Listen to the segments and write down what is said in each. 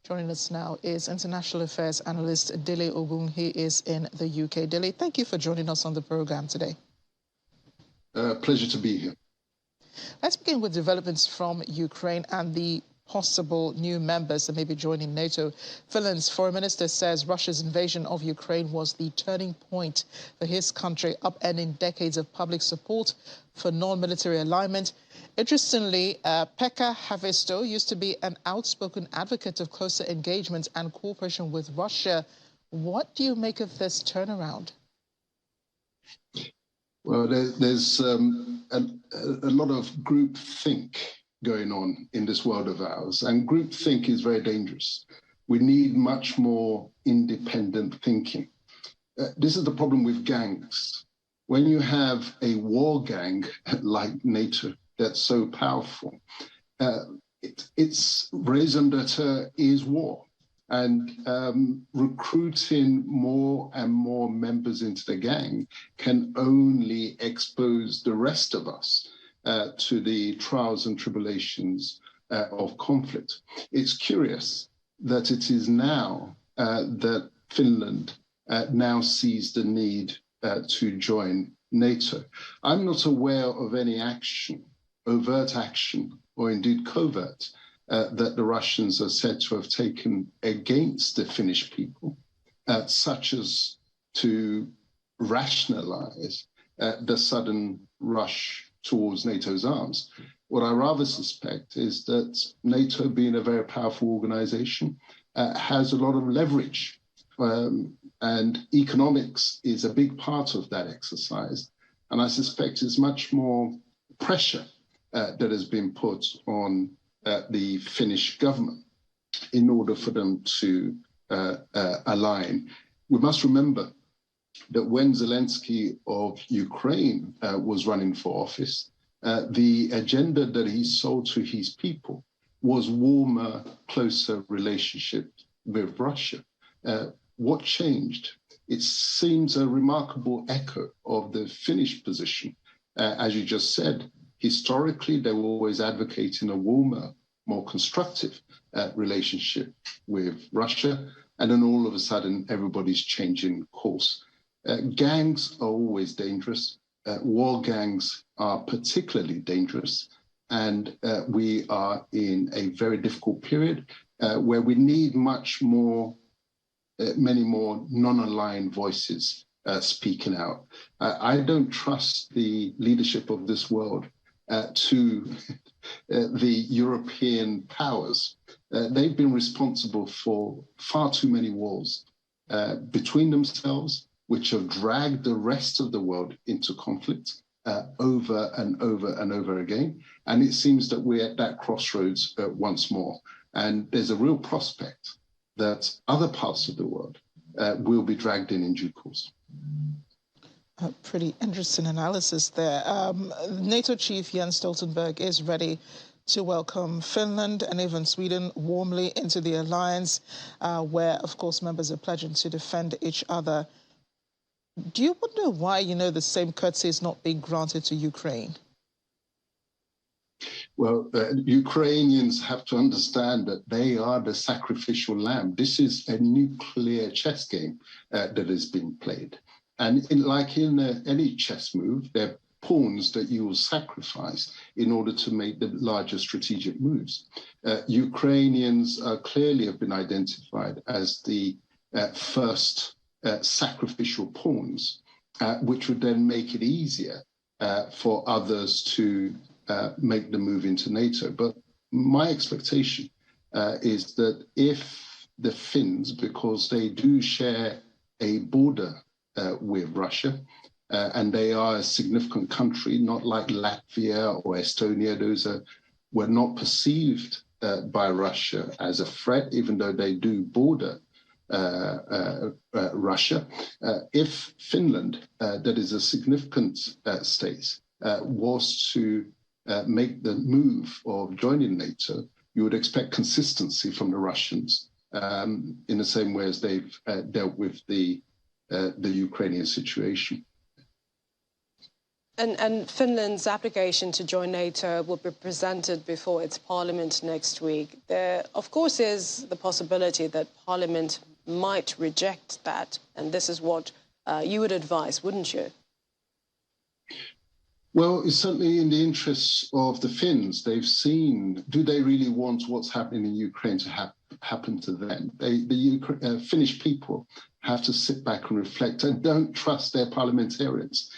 Joining us now is international affairs analyst Dele Ogun. He is in the UK. Dele, thank you for joining us on the program today. Pleasure to be here. Let's begin with developments from Ukraine and the possible new members that may be joining NATO. Finland's foreign minister says Russia's invasion of Ukraine was the turning point for his country, upending decades of public support for non-military alignment. Interestingly, Pekka Haavisto used to be an outspoken advocate of closer engagement and cooperation with Russia. What do you make of this turnaround? Well, there's a lot of groupthink going on in this world of ours, and groupthink is very dangerous. We need much more independent thinking. This is the problem with gangs. When you have a war gang like NATO that's so powerful, its raison d'etre is war. And recruiting more and more members into the gang can only expose the rest of us to the trials and tribulations of conflict. It's curious that it is now that Finland now sees the need to join NATO. I'm not aware of any action, overt action, or indeed covert, that the Russians are said to have taken against the Finnish people, such as to rationalize the sudden rush towards NATO's arms. What I rather suspect is that NATO, being a very powerful organization, has a lot of leverage, and economics is a big part of that exercise. And I suspect it's much more pressure that has been put on the Finnish government in order for them to align. We must remember that when Zelensky of Ukraine was running for office, the agenda that he sold to his people was warmer, closer relationship with Russia. What changed? It seems a remarkable echo of the Finnish position. As you just said, historically, they were always advocating a warmer, more constructive relationship with Russia. And then all of a sudden, everybody's changing course. Gangs are always dangerous. War gangs are particularly dangerous. And we are in a very difficult period where we need much more, many more non-aligned voices speaking out. I don't trust the leadership of this world to the European powers. They've been responsible for far too many wars between themselves, which have dragged the rest of the world into conflict over and over and over again. And it seems that we're at that crossroads once more. And there's a real prospect that other parts of the world will be dragged in due course. Pretty interesting analysis there. NATO chief Jens Stoltenberg is ready to welcome Finland and even Sweden warmly into the alliance, where, of course, members are pledging to defend each other. Do you wonder why, the same courtesy is not being granted to Ukraine? Well, Ukrainians have to understand that they are the sacrificial lamb. This is a nuclear chess game that is being played. And like in any chess move, there are pawns that you will sacrifice in order to make the larger strategic moves. Ukrainians clearly have been identified as the first sacrificial pawns, which would then make it easier for others to make the move into NATO. But my expectation is that if the Finns, because they do share a border with Russia, and they are a significant country, not like Latvia or Estonia. Those were not perceived by Russia as a threat, even though they do border Russia. If Finland, that is a significant state, was to make the move of joining NATO, you would expect consistency from the Russians in the same way as they've dealt with the Ukrainian situation. And Finland's application to join NATO will be presented before its parliament next week. There, of course, is the possibility that parliament might reject that, and this is what you would advise, wouldn't you? Well, it's certainly in the interests of the Finns. They've seen, do they really want what's happening in Ukraine to happen to them? The Finnish people have to sit back and reflect and don't trust their parliamentarians.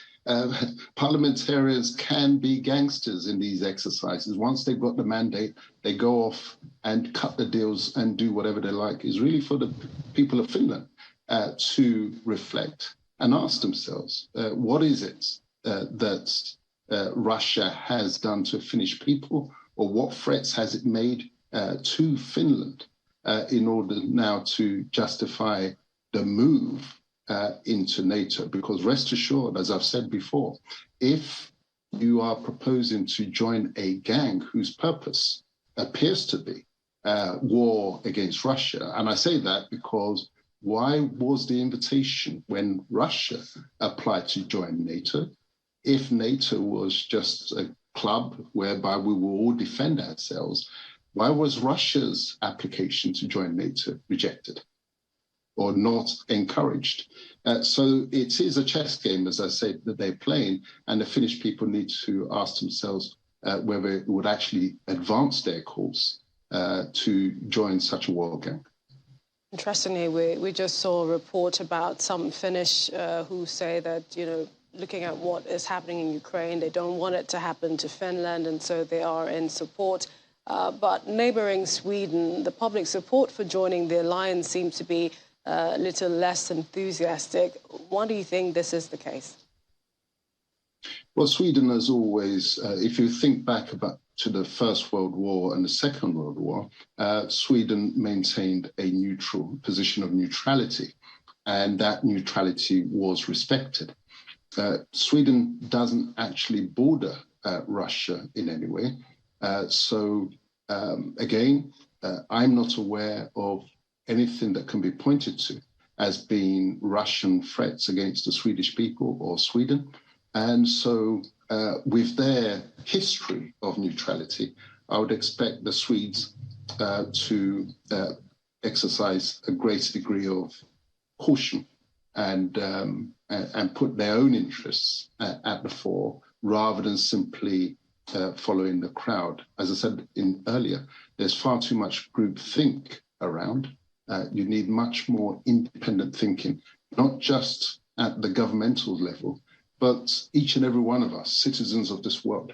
Parliamentarians can be gangsters in these exercises. Once they've got the mandate, they go off and cut the deals and do whatever they like. It's really for the people of Finland to reflect and ask themselves, what is it that Russia has done to Finnish people, or what threats has it made to Finland in order now to justify the move into NATO? Because rest assured, as I've said before, if you are proposing to join a gang whose purpose appears to be war against Russia, and I say that because why was the invitation when Russia applied to join NATO? If NATO was just a club whereby we will all defend ourselves, why was Russia's application to join NATO rejected or not encouraged? So it is a chess game, as I said, that they're playing, and the Finnish people need to ask themselves whether it would actually advance their cause to join such a war gang. Interestingly, we just saw a report about some Finnish who say that, looking at what is happening in Ukraine, they don't want it to happen to Finland, and so they are in support. But neighbouring Sweden, the public support for joining the alliance seems to be a little less enthusiastic. Why do you think this is the case? Well, Sweden has always, if you think back to the First World War and the Second World War, Sweden maintained a neutral position of neutrality, and that neutrality was respected. Sweden doesn't actually border Russia in any way. Again, I'm not aware of anything that can be pointed to as being Russian threats against the Swedish people or Sweden. And so with their history of neutrality, I would expect the Swedes to exercise a greater degree of caution and put their own interests at the fore rather than simply following the crowd. As I said earlier, there's far too much groupthink around. You need much more independent thinking, not just at the governmental level, but each and every one of us, citizens of this world.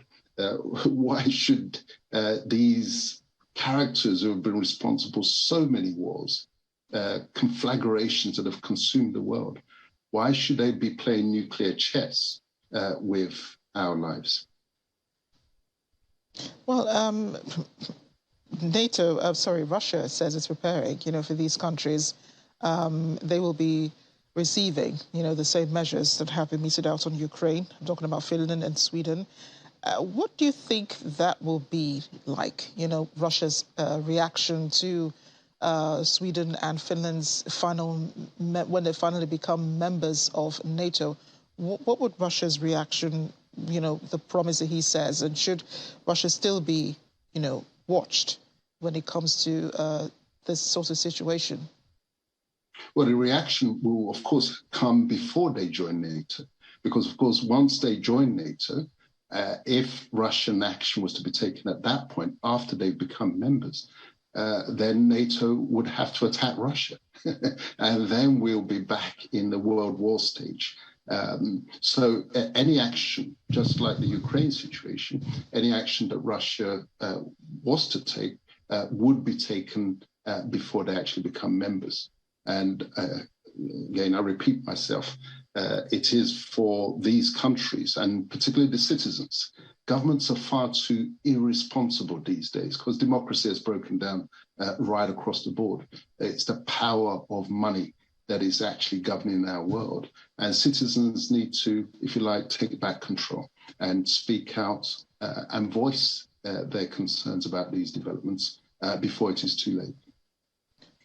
Why should these characters who have been responsible for so many wars, conflagrations that have consumed the world, why should they be playing nuclear chess with our lives? Well, Russia says it's preparing, for these countries. They will be receiving, the same measures that have been meted out on Ukraine. I'm talking about Finland and Sweden. What do you think that will be like, Russia's reaction to Sweden and Finland's when they finally become members of NATO? What would Russia's reaction, the promise that he says, and should Russia still be, watched when it comes to this sort of situation? Well, the reaction will, of course, come before they join NATO, because, of course, once they join NATO, if Russian action was to be taken at that point, after they've become members, then NATO would have to attack Russia. And then we'll be back in the World War stage. So any action, just like the Ukraine situation, any action that Russia was to take would be taken before they actually become members. And again, I repeat myself, it is for these countries, and particularly the citizens. Governments are far too irresponsible these days because democracy has broken down right across the board. It's the power of money that is actually governing our world. And citizens need to, if you like, take back control and speak out and voice their concerns about these developments before it is too late.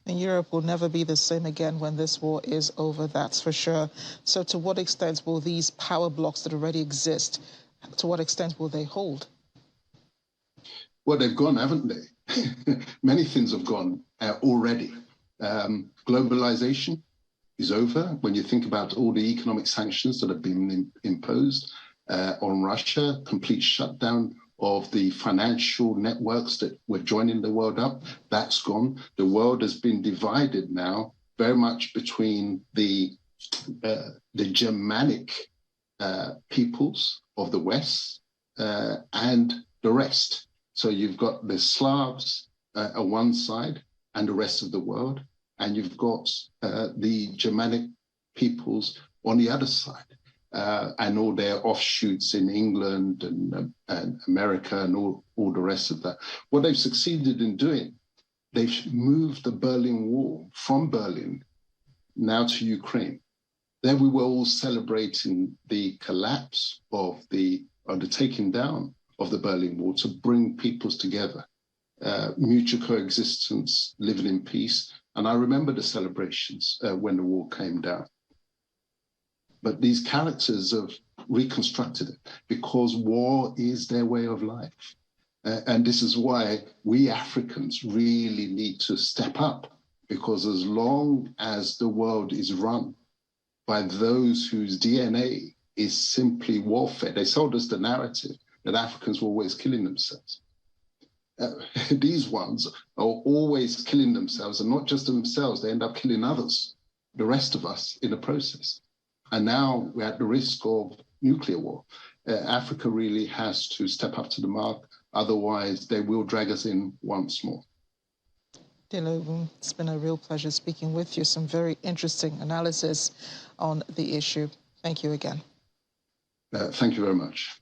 And Europe will never be the same again when this war is over, that's for sure. So to what extent will these power blocks that already exist To what extent will they hold? Well, they've gone, haven't they? Many things have gone already. Globalization is over. When you think about all the economic sanctions that have been imposed on Russia, complete shutdown of the financial networks that were joining the world up, that's gone. The world has been divided now very much between the Germanic peoples of the West and the rest. So you've got the Slavs on one side and the rest of the world, and you've got the Germanic peoples on the other side, and all their offshoots in England and America and all the rest of that. What they've succeeded in doing, they've moved the Berlin Wall from Berlin now to Ukraine. There we were all celebrating the collapse or the taking down of the Berlin Wall to bring peoples together, mutual coexistence, living in peace. And I remember the celebrations when the wall came down. But these characters have reconstructed it because war is their way of life. And this is why we Africans really need to step up, because as long as the world is run by those whose DNA is simply warfare, they sold us the narrative that Africans were always killing themselves. These ones are always killing themselves, and not just themselves, they end up killing others, the rest of us in the process. And now we're at the risk of nuclear war. Africa really has to step up to the mark, otherwise they will drag us in once more. Dele Ogun, it's been a real pleasure speaking with you. Some very interesting analysis on the issue. Thank you again. Thank you very much.